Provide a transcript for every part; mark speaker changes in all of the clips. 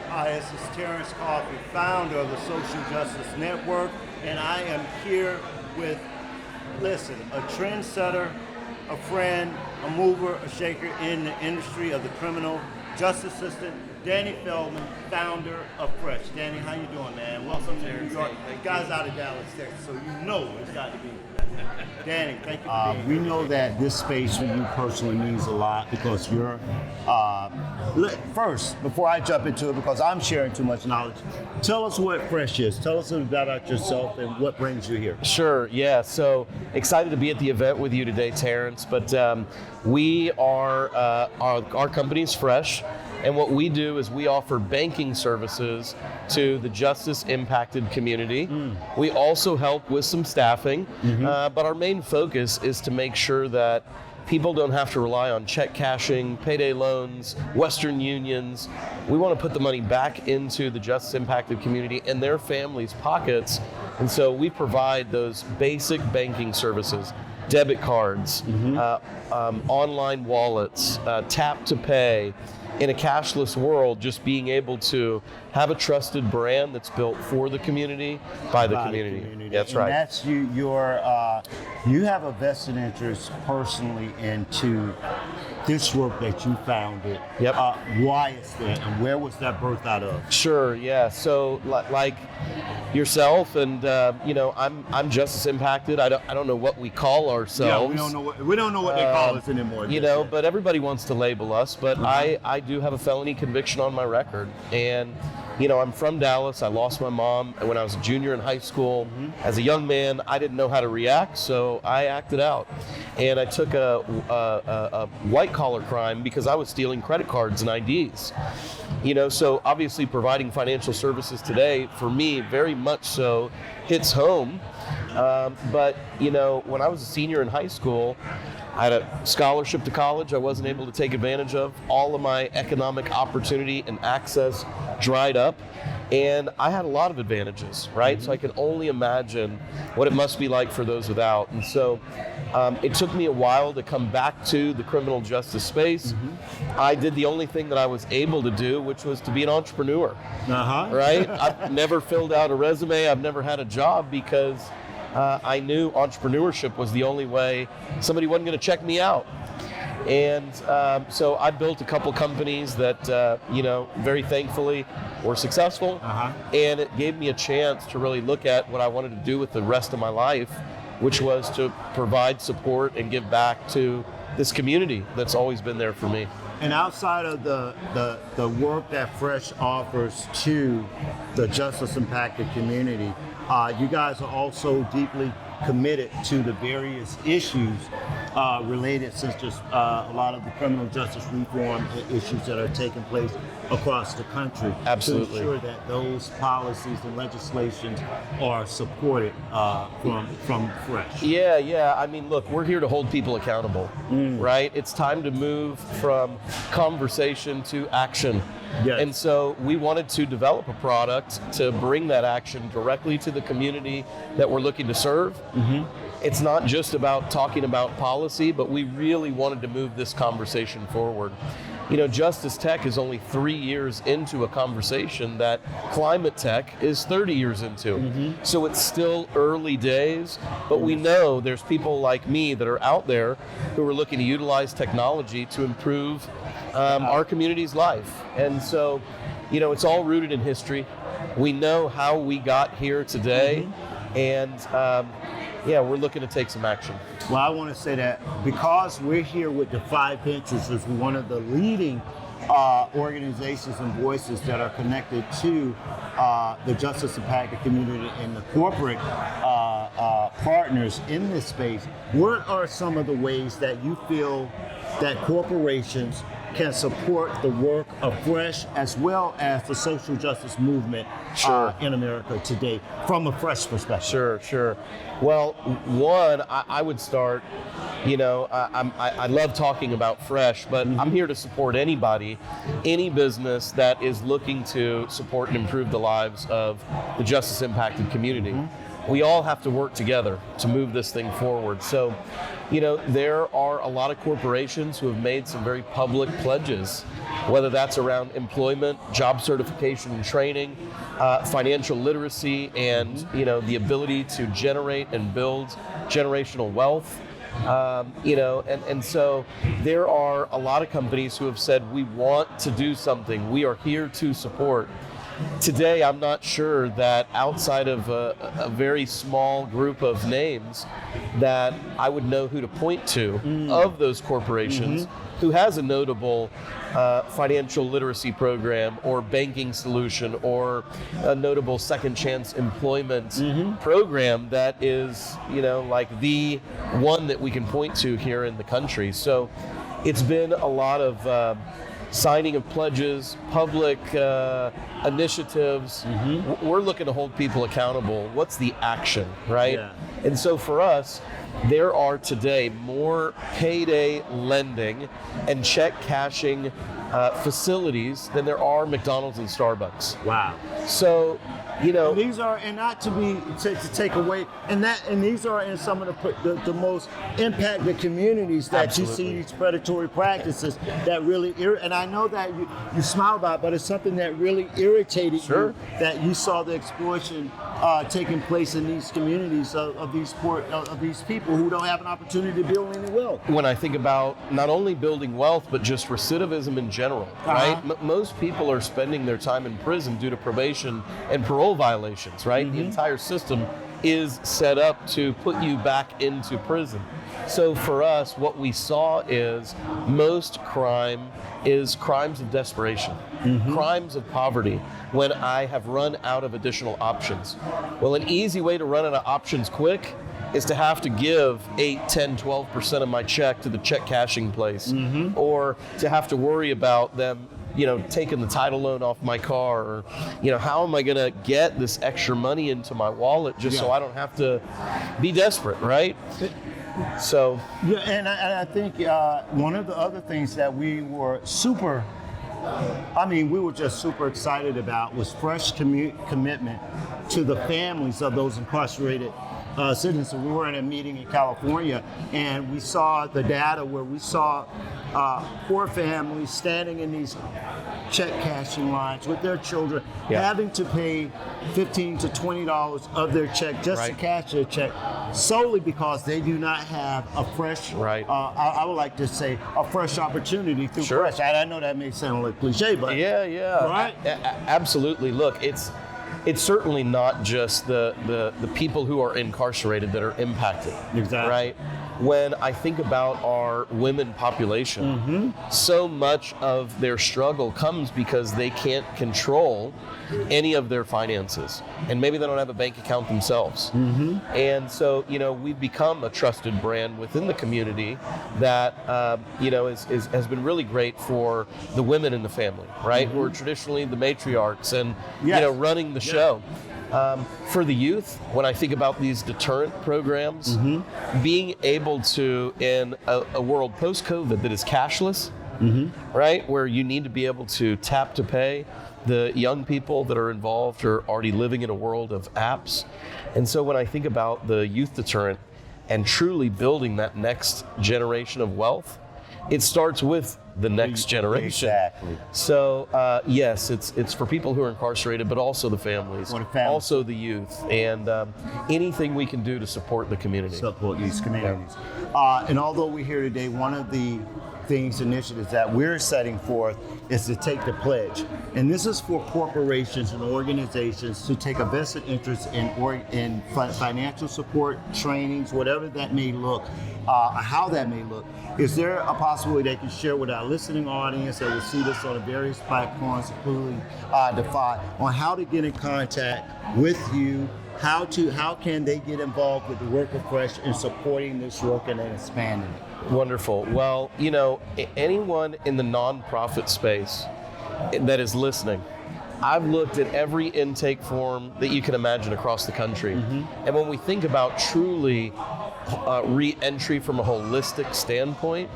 Speaker 1: This is Terrence Coffey, founder of the Social Justice Network, and I am here with, a trendsetter, a friend, a mover, a shaker in the industry of the criminal justice system, Danny Feldman, founder of Fresh. Danny, how you doing, man? Welcome to New York. Guys out of Dallas, Texas, so you know it's got to be. Danny, thank you for being here.
Speaker 2: We know that this space for you personally means a lot because you're, first, before I jump into it, because I'm sharing too much knowledge, tell us what Fresh is. Tell us about yourself and what brings you here.
Speaker 3: Sure, yeah. So excited to be at the event with you today, Terrence. But we are, our company's Fresh. And what we do is we offer banking services to the justice-impacted community. We also help with some staffing, but our main focus is to make sure that people don't have to rely on check cashing, payday loans, Western Unions. We want to put the money back into the justice-impacted community and their families' pockets. And so we provide those basic banking services. Debit cards, online wallets, tap to pay. In a cashless world, just being able to have a trusted brand that's built for the community, by the community. That's right.
Speaker 2: And that's you have a vested interest personally into this work that you founded.
Speaker 3: Yep.
Speaker 2: Why is that, and where was that birthed out of?
Speaker 3: Sure, yeah. So like yourself and I'm justice impacted. I don't know what we call ourselves.
Speaker 2: Yeah, we don't know what they call us anymore.
Speaker 3: But everybody wants to label us. But I do have a felony conviction on my record, and I'm from Dallas. I lost my mom when I was a junior in high school. As a young man, I didn't know how to react, so I acted out. And I took a white-collar crime because I was stealing credit cards and IDs. So obviously providing financial services today, for me, very much so, hits home. But when I was a senior in high school, I had a scholarship to college I wasn't able to take advantage of. All of my economic opportunity and access dried up. And I had a lot of advantages, right? So I can only imagine what it must be like for those without. And so it took me a while to come back to the criminal justice space. I did the only thing that I was able to do, which was to be an entrepreneur, right? I've never filled out a resume. I've never had a job because I knew entrepreneurship was the only way somebody wasn't going to check me out. And so I built a couple companies that, very thankfully were successful. And it gave me a chance to really look at what I wanted to do with the rest of my life, which was to provide support and give back to this community that's always been there for me.
Speaker 2: And outside of the work that Fresh offers to the justice impacted community, you guys are also deeply committed to the various issues related, such as a lot of the criminal justice reform issues that are taking place across the country.
Speaker 3: Absolutely.
Speaker 2: To ensure that those policies and legislations are supported from Fresh.
Speaker 3: Yeah. I mean, look, we're here to hold people accountable, right? It's time to move from conversation to action.
Speaker 2: Yes.
Speaker 3: And so we wanted to develop a product to bring that action directly to the community that we're looking to serve. It's not just about talking about policy, but we really wanted to move this conversation forward. Justice Tech is only 3 years into a conversation that climate tech is 30 years into. So it's still early days, but we know there's people like me that are out there who are looking to utilize technology to improve our community's life. And so, it's all rooted in history. We know how we got here today, and we're looking to take some action.
Speaker 2: Well, I want to say that because we're here with the 5 Benches as one of the leading organizations and voices that are connected to the justice impacted community and the corporate partners in this space, what are some of the ways that you feel that corporations can support the work of Fresh as well as the social justice movement in America today from a Fresh perspective?
Speaker 3: Sure. Well, one, I would start, I love talking about Fresh, but I'm here to support anybody, any business that is looking to support and improve the lives of the justice impacted community. we all have to work together to move this thing forward. So, there are a lot of corporations who have made some very public pledges, whether that's around employment, job certification and training, financial literacy, and the ability to generate and build generational wealth. And so there are a lot of companies who have said, we want to do something. We are here to support. Today, I'm not sure that outside of a very small group of names that I would know who to point to of those corporations who has a notable financial literacy program or banking solution or a notable second chance employment program that is, like the one that we can point to here in the country. So it's been a lot of signing of pledges, public initiatives. We're looking to hold people accountable. What's the action, right?
Speaker 2: Yeah.
Speaker 3: And so for us, there are today more payday lending and check cashing facilities than there are McDonald's and Starbucks.
Speaker 2: Wow.
Speaker 3: So,
Speaker 2: And these are, and not to take away, and these are in some of the most impacted communities that
Speaker 3: Absolutely.
Speaker 2: you see these predatory practices that really and I know that you smile about it, but it's something that really irritated you, that you saw the exploitation taking place in these communities of these people who don't have an opportunity to build any wealth.
Speaker 3: When I think about not only building wealth, but just recidivism in general, right? Most people are spending their time in prison due to probation and parole violations, right? The entire system is set up to put you back into prison. So for us, what we saw is most crime is crimes of desperation, crimes of poverty, when I have run out of additional options. Well, an easy way to run out of options quick is to have to give 8, 10, 12% of my check to the check cashing place, or to have to worry about them taking the title loan off my car, or, how am I going to get this extra money into my wallet just so I don't have to be desperate, right? So.
Speaker 2: Yeah, and I think one of the other things that we were just super excited about was fresh commitment to the families of those incarcerated citizens. We were in a meeting in California, and we saw the data where we saw poor families standing in these check cashing lines with their children, having to pay $15 to $20 of their check just to cash their check, solely because they do not have a fresh, I would like to say, a fresh opportunity through fresh. I know that may sound like cliche, but right?
Speaker 3: Absolutely. Look, it's certainly not just the people who are incarcerated that are impacted, right? When I think about our women population, so much of their struggle comes because they can't control any of their finances, and maybe they don't have a bank account themselves. And so, we've become a trusted brand within the community that, has been really great for the women in the family, right? Who are traditionally the matriarchs and, running the show. For the youth, when I think about these deterrent programs, being able to, in a world post-COVID that is cashless, right, where you need to be able to tap to pay, the young people that are involved are already living in a world of apps. And so when I think about the youth deterrent and truly building that next generation of wealth, it starts with the next generation.
Speaker 2: Exactly.
Speaker 3: So yes, it's for people who are incarcerated, but also the families, also the youth, and anything we can do to support the community.
Speaker 2: Support these communities. And although we're here today, one of the initiatives that we're setting forth is to take the pledge. And this is for corporations and organizations to take a vested interest in financial support, trainings, whatever that may look, how that may look. Is there a possibility they can share with our listening audience that will see this on the various platforms, including Defy, on how to get in contact with you? How can they get involved with the work of Fresh in supporting this work and then expanding it?
Speaker 3: Wonderful. Well, anyone in the nonprofit space that is listening, I've looked at every intake form that you can imagine across the country. And when we think about truly reentry from a holistic standpoint,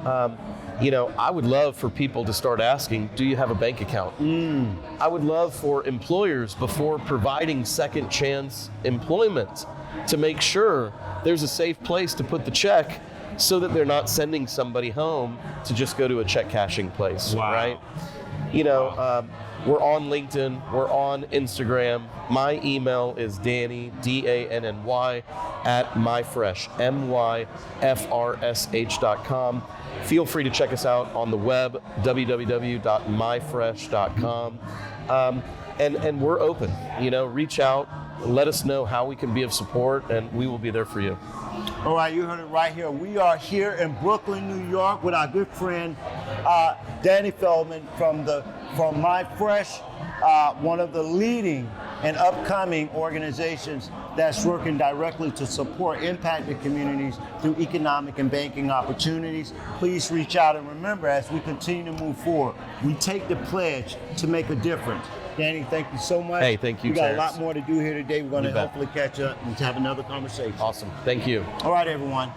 Speaker 3: I would love for people to start asking, do you have a bank account? I would love for employers, before providing second chance employment, to make sure there's a safe place to put the check so that they're not sending somebody home to just go to a check cashing place, right? We're on LinkedIn, we're on Instagram. My email is Danny, DANNY, at myfresh, myfrsh.com. Feel free to check us out on the web, www.myfresh.com. And we're open, reach out, let us know how we can be of support, and we will be there for you.
Speaker 2: All right, you heard it right here. We are here in Brooklyn, New York, with our good friend Danny Feldman from MyFresh, one of the leading and upcoming organizations that's working directly to support impacted communities through economic and banking opportunities. Please reach out, and remember, as we continue to move forward, we take the pledge to make a difference. Danny, thank you so much.
Speaker 3: Hey, thank you,
Speaker 2: We got
Speaker 3: Terrence.
Speaker 2: a lot more to do here today. We're going to hopefully catch up and have another conversation.
Speaker 3: Awesome. Thank you.
Speaker 2: All right, everyone.